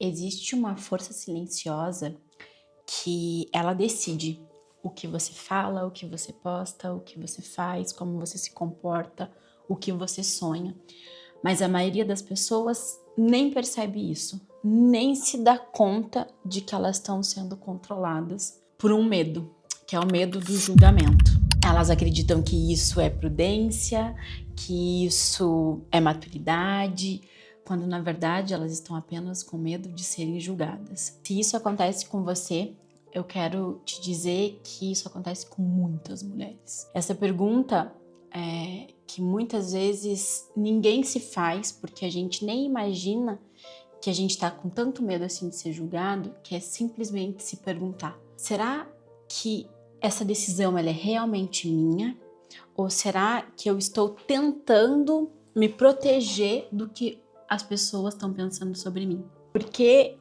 existe uma força silenciosa que ela decide o que você fala, o que você posta, o que você faz, como você se comporta, o que você sonha. Mas a maioria das pessoas nem percebe isso, nem se dá conta de que elas estão sendo controladas por um medo, que é o medo do julgamento. Elas acreditam que isso é prudência, que isso é maturidade, quando na verdade elas estão apenas com medo de serem julgadas. Se isso acontece com você, eu quero te dizer que isso acontece com muitas mulheres. Essa pergunta que muitas vezes ninguém se faz, porque a gente nem imagina que a gente está com tanto medo assim de ser julgado, que é simplesmente se perguntar: será que essa decisão ela é realmente minha? Ou será que eu estou tentando me proteger do que as pessoas estão pensando sobre mim? Por que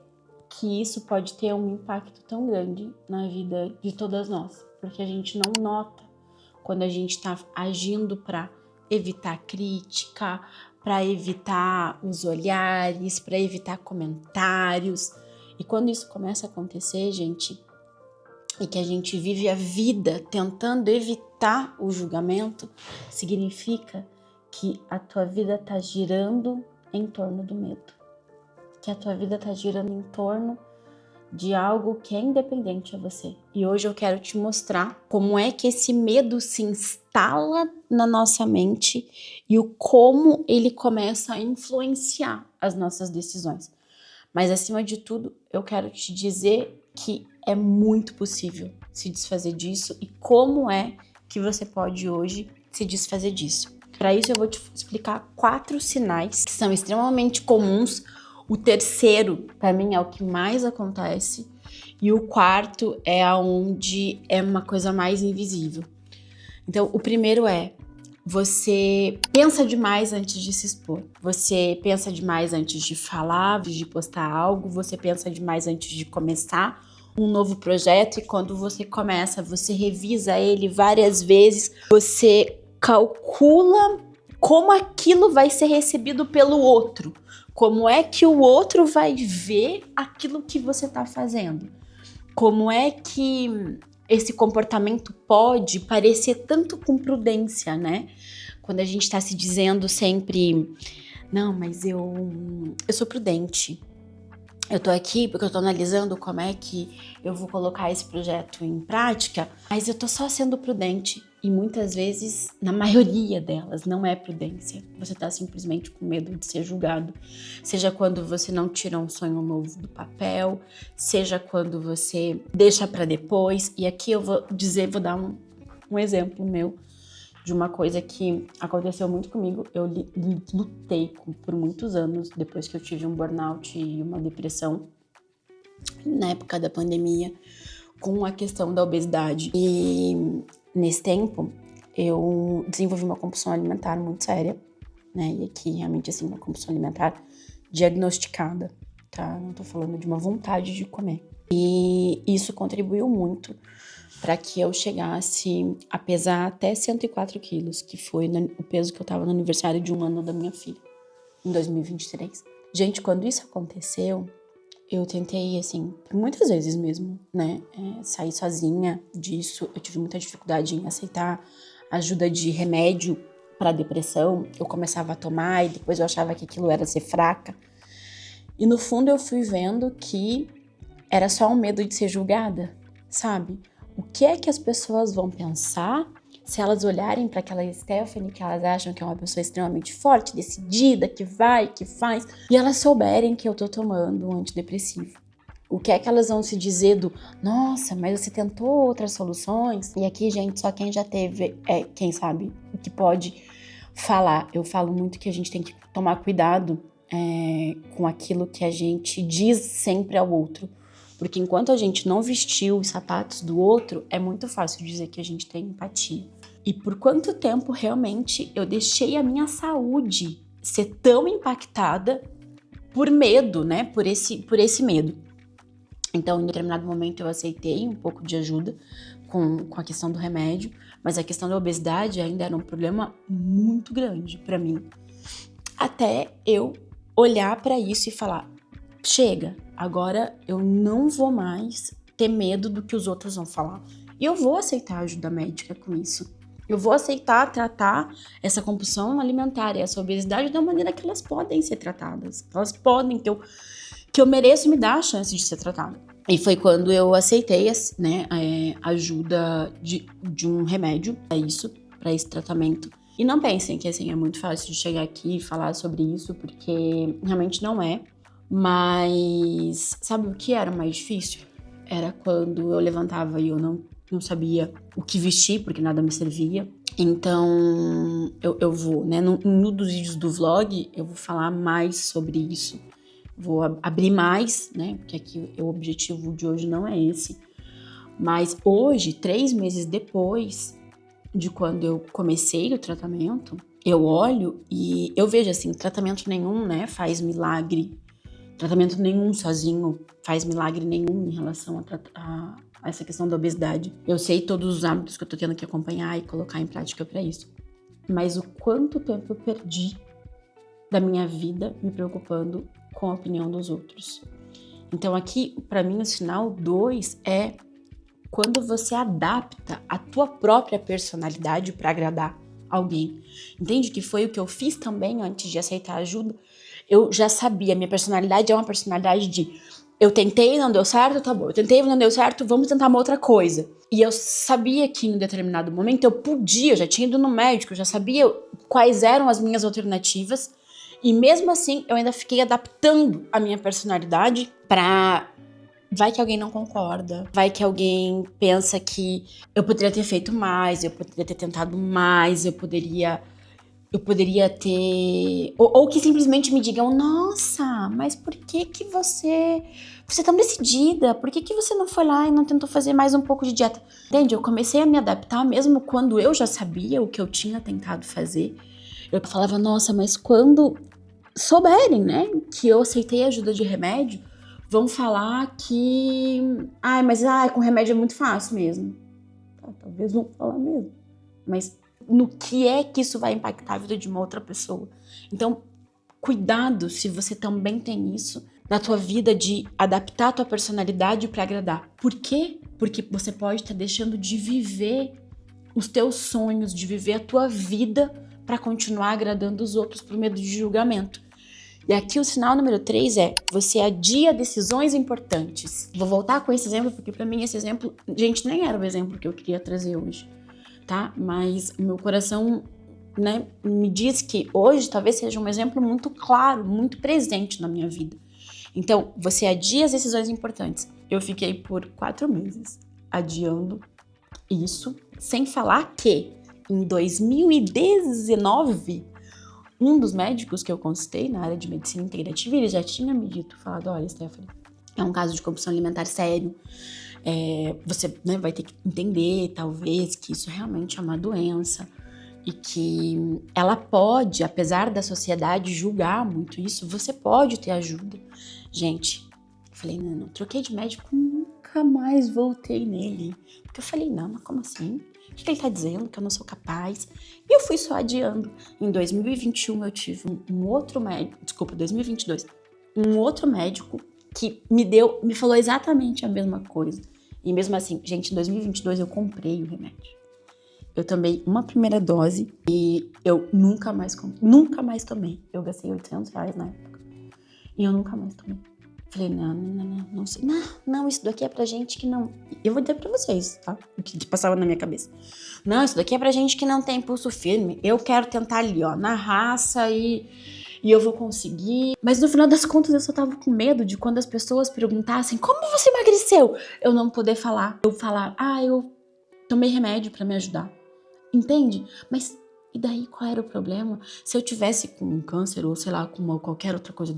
isso pode ter um impacto tão grande na vida de todas nós? Porque a gente não nota quando a gente está agindo para evitar crítica, para evitar os olhares, para evitar comentários. E quando isso começa a acontecer, gente, e que a gente vive a vida tentando evitar o julgamento, significa que a tua vida está girando em torno do medo. Que a tua vida está girando em torno de algo que é independente a você. E hoje eu quero te mostrar como é que esse medo se instala na nossa mente e o como ele começa a influenciar as nossas decisões. Mas acima de tudo, eu quero te dizer que é muito possível se desfazer disso e como é que você pode hoje se desfazer disso. Para isso eu vou te explicar 4 sinais que são extremamente comuns. O terceiro, para mim, é o que mais acontece. E o quarto é onde é uma coisa mais invisível. Então, o primeiro é: você pensa demais antes de se expor. Você pensa demais antes de falar, antes de postar algo. Você pensa demais antes de começar um novo projeto. E quando você começa, você revisa ele várias vezes. Você calcula como aquilo vai ser recebido pelo outro. Como é que o outro vai ver aquilo que você está fazendo? Como é que esse comportamento pode parecer tanto com prudência, né? Quando a gente está se dizendo sempre: não, mas eu sou prudente. Eu tô aqui porque eu tô analisando como é que eu vou colocar esse projeto em prática, mas eu tô só sendo prudente. E muitas vezes, na maioria delas, não é prudência. Você tá simplesmente com medo de ser julgado. Seja quando você não tira um sonho novo do papel, seja quando você deixa pra depois. E aqui eu vou dar um exemplo meu de uma coisa que aconteceu muito comigo. Eu lutei por muitos anos, depois que eu tive um burnout e uma depressão, na época da pandemia, com a questão da obesidade. E nesse tempo, eu desenvolvi uma compulsão alimentar muito séria, né? E aqui, realmente, assim, uma compulsão alimentar diagnosticada, tá? Não tô falando de uma vontade de comer. E isso contribuiu muito para que eu chegasse a pesar até 104 quilos, que foi o peso que eu tava no aniversário de 1 ano da minha filha, em 2023. Gente, quando isso aconteceu, eu tentei, assim, por muitas vezes mesmo, né, sair sozinha disso. Eu tive muita dificuldade em aceitar ajuda de remédio para depressão. Eu começava a tomar e depois eu achava que aquilo era ser fraca. E no fundo eu fui vendo que era só um medo de ser julgada, sabe? O que é que as pessoas vão pensar se elas olharem para aquela Stephanie que elas acham que é uma pessoa extremamente forte, decidida, que vai, que faz, e elas souberem que eu tô tomando um antidepressivo? O que é que elas vão se dizer do: nossa, mas você tentou outras soluções? E aqui, gente, só quem já teve quem sabe o que pode falar. Eu falo muito que a gente tem que tomar cuidado com aquilo que a gente diz sempre ao outro. Porque enquanto a gente não vestiu os sapatos do outro, é muito fácil dizer que a gente tem empatia. E por quanto tempo realmente eu deixei a minha saúde ser tão impactada por medo, né? Por esse medo. Então, em determinado momento eu aceitei um pouco de ajuda com a questão do remédio, mas a questão da obesidade ainda era um problema muito grande para mim. Até eu olhar para isso e falar: chega, agora eu não vou mais ter medo do que os outros vão falar. E eu vou aceitar ajuda médica com isso. Eu vou aceitar tratar essa compulsão alimentar e essa obesidade da maneira que elas podem ser tratadas. Elas podem, que eu mereço me dar a chance de ser tratada. E foi quando eu aceitei, né, a ajuda de um remédio para esse tratamento. E não pensem que assim, é muito fácil de chegar aqui e falar sobre isso, porque realmente não é. Mas sabe o que era mais difícil? Era quando eu levantava e eu não sabia o que vestir, porque nada me servia. Então, eu vou, né? Num dos vídeos do vlog, eu vou falar mais sobre isso. Vou abrir mais, né? Porque aqui o objetivo de hoje não é esse. Mas hoje, 3 meses depois de quando eu comecei o tratamento, eu olho e eu vejo assim, tratamento nenhum, né, faz milagre. Tratamento nenhum sozinho faz milagre nenhum em relação a essa questão da obesidade. Eu sei todos os hábitos que eu tô tendo que acompanhar e colocar em prática para isso. Mas o quanto tempo eu perdi da minha vida me preocupando com a opinião dos outros. Então aqui, para mim, o sinal 2 é quando você adapta a tua própria personalidade para agradar alguém. Entende que foi o que eu fiz também antes de aceitar ajuda? Eu já sabia, minha personalidade é uma personalidade de eu tentei, não deu certo, tá bom. Eu tentei, não deu certo, vamos tentar uma outra coisa. E eu sabia que em um determinado momento eu já tinha ido no médico, eu já sabia quais eram as minhas alternativas. E mesmo assim, eu ainda fiquei adaptando a minha personalidade pra... Vai que alguém não concorda, vai que alguém pensa que eu poderia ter feito mais, eu poderia ter tentado mais, eu poderia ter... Ou que simplesmente me digam, nossa, mas por que você é tão decidida? Por que você não foi lá e não tentou fazer mais um pouco de dieta? Entende? Eu comecei a me adaptar mesmo quando eu já sabia o que eu tinha tentado fazer. Eu falava, nossa, mas quando souberem, né, que eu aceitei a ajuda de remédio, vão falar que... com remédio é muito fácil mesmo. Talvez vão falar mesmo. Mas no que é que isso vai impactar a vida de uma outra pessoa? Então, cuidado se você também tem isso na tua vida de adaptar a tua personalidade para agradar. Por quê? Porque você pode estar deixando de viver os teus sonhos, de viver a tua vida para continuar agradando os outros por medo de julgamento. E aqui o sinal número 3 é você adia decisões importantes. Vou voltar com esse exemplo, porque para mim esse exemplo, gente, nem era o exemplo que eu queria trazer hoje, tá? Mas o meu coração, né, me diz que hoje talvez seja um exemplo muito claro, muito presente na minha vida. Então, você adia as decisões importantes. Eu fiquei por 4 meses adiando isso, sem falar que em 2019... um dos médicos que eu consultei na área de medicina integrativa, ele já tinha me falado, olha, Stephanie, é um caso de compulsão alimentar sério, você, né, vai ter que entender, talvez, que isso realmente é uma doença e que ela pode, apesar da sociedade julgar muito isso, você pode ter ajuda. Gente, eu falei, não, troquei de médico, nunca mais voltei nele. Porque eu falei, não, mas como assim? O que ele tá dizendo? Que eu não sou capaz? E eu fui só adiando. Em 2021 eu tive um outro médico, 2022, um outro médico que me falou exatamente a mesma coisa. E mesmo assim, gente, em 2022 eu comprei o remédio. Eu tomei uma primeira dose e eu nunca mais tomei. Eu gastei R$800 na época. E eu nunca mais tomei. Falei, não sei. Não, isso daqui é pra gente que não... Eu vou dizer pra vocês, tá? O que passava na minha cabeça. Não, isso daqui é pra gente que não tem impulso firme. Eu quero tentar ali, ó, na raça e eu vou conseguir. Mas no final das contas eu só tava com medo de quando as pessoas perguntassem como você emagreceu? Eu não poder falar. Eu falar, eu tomei remédio pra me ajudar. Entende? Mas... e daí qual era o problema? Se eu tivesse com um câncer ou sei lá, com qualquer outra coisa...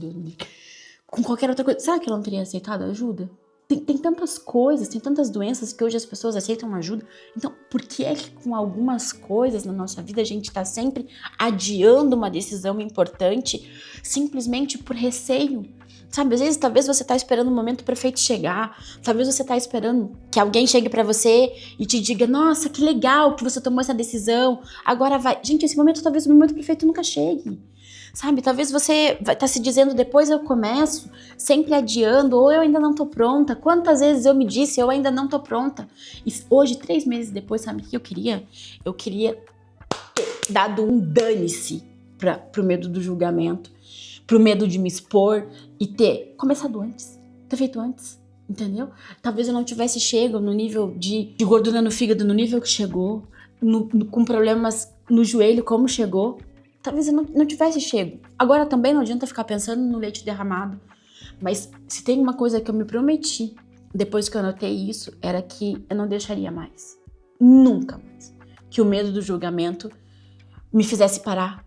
com qualquer outra coisa, será que eu não teria aceitado ajuda? Tem tantas coisas, tem tantas doenças que hoje as pessoas aceitam ajuda. Então, por que é que com algumas coisas na nossa vida a gente tá sempre adiando uma decisão importante simplesmente por receio? Sabe, às vezes talvez você tá esperando o momento perfeito chegar, talvez você tá esperando que alguém chegue pra você e te diga, nossa, que legal que você tomou essa decisão, agora vai. Gente, esse momento talvez o momento perfeito nunca chegue. sabe? Talvez você vai estar se dizendo, depois eu começo, sempre adiando, ou eu ainda não tô pronta. Quantas vezes eu me disse, eu ainda não tô pronta. E hoje, 3 meses depois, sabe o que eu queria? Eu queria ter dado um dane-se pro medo do julgamento, pro medo de me expor e ter começado antes, ter feito antes, entendeu? Talvez eu não tivesse chego no nível de gordura no fígado, no nível que chegou, com problemas no joelho, como chegou. Talvez eu não tivesse chego. Agora também não adianta ficar pensando no leite derramado. Mas se tem uma coisa que eu me prometi, depois que eu anotei isso, era que eu não deixaria mais. Nunca mais. Que o medo do julgamento me fizesse parar,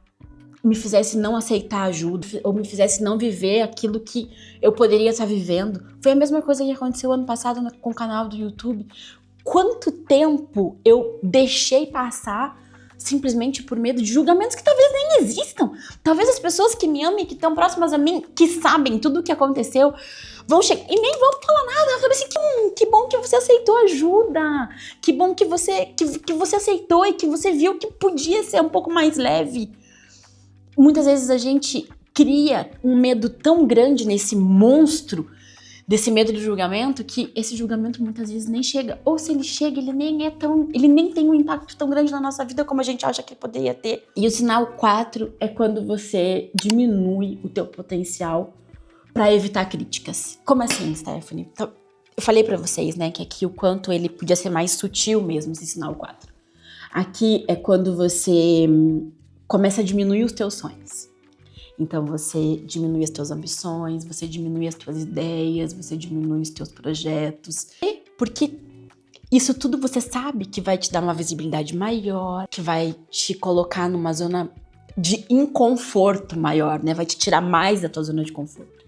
me fizesse não aceitar ajuda, ou me fizesse não viver aquilo que eu poderia estar vivendo. Foi a mesma coisa que aconteceu ano passado com o canal do YouTube. Quanto tempo eu deixei passar simplesmente por medo de julgamentos que talvez nem existam. Talvez as pessoas que me amam e que estão próximas a mim, que sabem tudo o que aconteceu, vão chegar e nem vão falar nada. Eu falei assim, que bom que você aceitou ajuda. Que bom que você aceitou e que você viu que podia ser um pouco mais leve. Muitas vezes a gente cria um medo tão grande nesse monstro, desse medo do julgamento, que esse julgamento muitas vezes nem chega. Ou se ele chega, ele nem tem um impacto tão grande na nossa vida como a gente acha que ele poderia ter. E o sinal 4 é quando você diminui o teu potencial para evitar críticas. Como assim, Stephanie? Então, eu falei para vocês, né, que aqui o quanto ele podia ser mais sutil mesmo, esse sinal 4. Aqui é quando você começa a diminuir os teus sonhos. Então você diminui as tuas ambições, você diminui as tuas ideias, você diminui os teus projetos. Porque isso tudo você sabe que vai te dar uma visibilidade maior, que vai te colocar numa zona de inconforto maior, né? Vai te tirar mais da tua zona de conforto.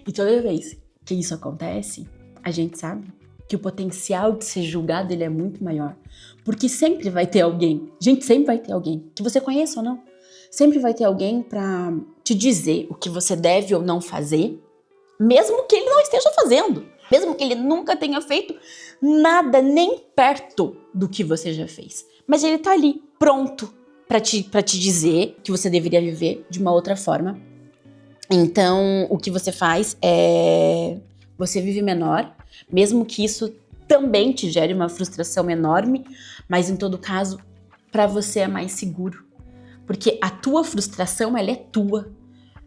E toda vez que isso acontece, a gente sabe que o potencial de ser julgado ele é muito maior. Porque sempre vai ter alguém, sempre vai ter alguém, que você conheça ou não, sempre vai ter alguém pra te dizer o que você deve ou não fazer, mesmo que ele não esteja fazendo, mesmo que ele nunca tenha feito nada nem perto do que você já fez. Mas ele tá ali, pronto pra te dizer que você deveria viver de uma outra forma. Então, o que você faz é você vive menor, mesmo que isso também te gere uma frustração enorme, mas em todo caso, pra você é mais seguro. Porque a tua frustração, ela é tua,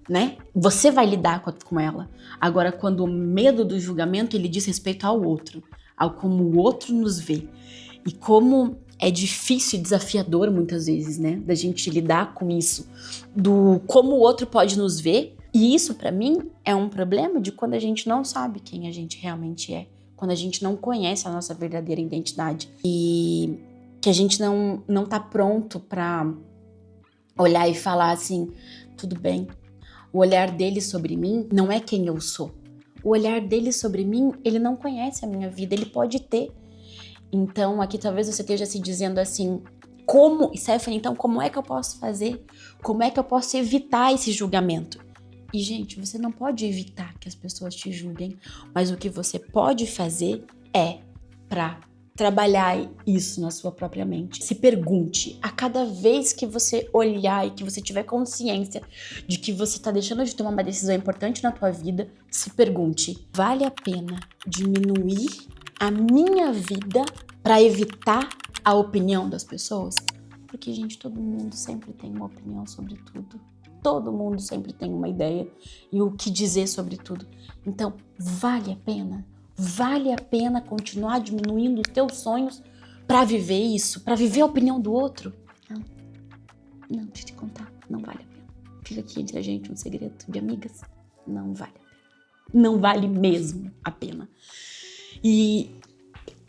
né? Você vai lidar com ela. Agora, quando o medo do julgamento, ele diz respeito ao outro, ao como o outro nos vê. E como é difícil e desafiador, muitas vezes, né? Da gente lidar com isso. Do como o outro pode nos ver. E isso, pra mim, é um problema de quando a gente não sabe quem a gente realmente é. Quando a gente não conhece a nossa verdadeira identidade. E que a gente não tá pronto pra olhar e falar assim, tudo bem, o olhar dele sobre mim não é quem eu sou. O olhar dele sobre mim, ele não conhece a minha vida, ele pode ter. Então, aqui talvez você esteja se dizendo assim, Stephanie, então como é que eu posso fazer? Como é que eu posso evitar esse julgamento? E, gente, você não pode evitar que as pessoas te julguem, mas o que você pode fazer é pra trabalhar isso na sua própria mente. Se pergunte, a cada vez que você olhar e que você tiver consciência de que você tá deixando de tomar uma decisão importante na tua vida, se pergunte, vale a pena diminuir a minha vida para evitar a opinião das pessoas? Porque, gente, todo mundo sempre tem uma opinião sobre tudo. Todo mundo sempre tem uma ideia e o que dizer sobre tudo. Então, vale a pena? Vale a pena continuar diminuindo os teus sonhos pra viver isso? Pra viver a opinião do outro? Não, deixa eu te contar. Não vale a pena. Fica aqui entre a gente um segredo de amigas. Não vale a pena. Não vale mesmo a pena. E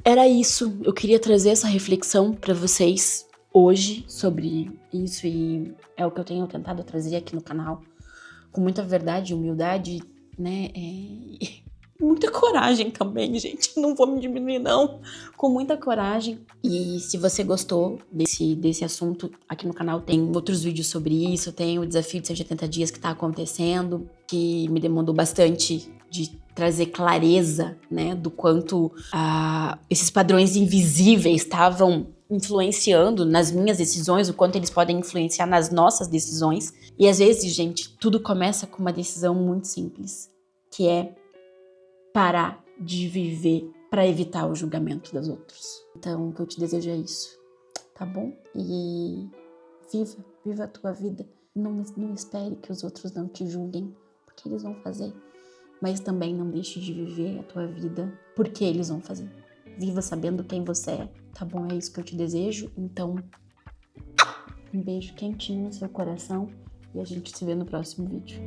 era isso. Eu queria trazer essa reflexão pra vocês hoje sobre isso. E é o que eu tenho tentado trazer aqui no canal. Com muita verdade e humildade, né? Muita coragem também, gente. Não vou me diminuir, não. Com muita coragem. E se você gostou desse assunto, aqui no canal tem outros vídeos sobre isso. Tem o desafio de 180 dias que tá acontecendo, que me demandou bastante de trazer clareza, né? Do quanto esses padrões invisíveis estavam influenciando nas minhas decisões, o quanto eles podem influenciar nas nossas decisões. E às vezes, gente, tudo começa com uma decisão muito simples, que é parar de viver para evitar o julgamento dos outros. Então, o que eu te desejo é isso, tá bom? E viva a tua vida. Não espere que os outros não te julguem, porque eles vão fazer. Mas também não deixe de viver a tua vida, porque eles vão fazer. Viva sabendo quem você é, tá bom? É isso que eu te desejo. Então, um beijo quentinho no seu coração e a gente se vê no próximo vídeo.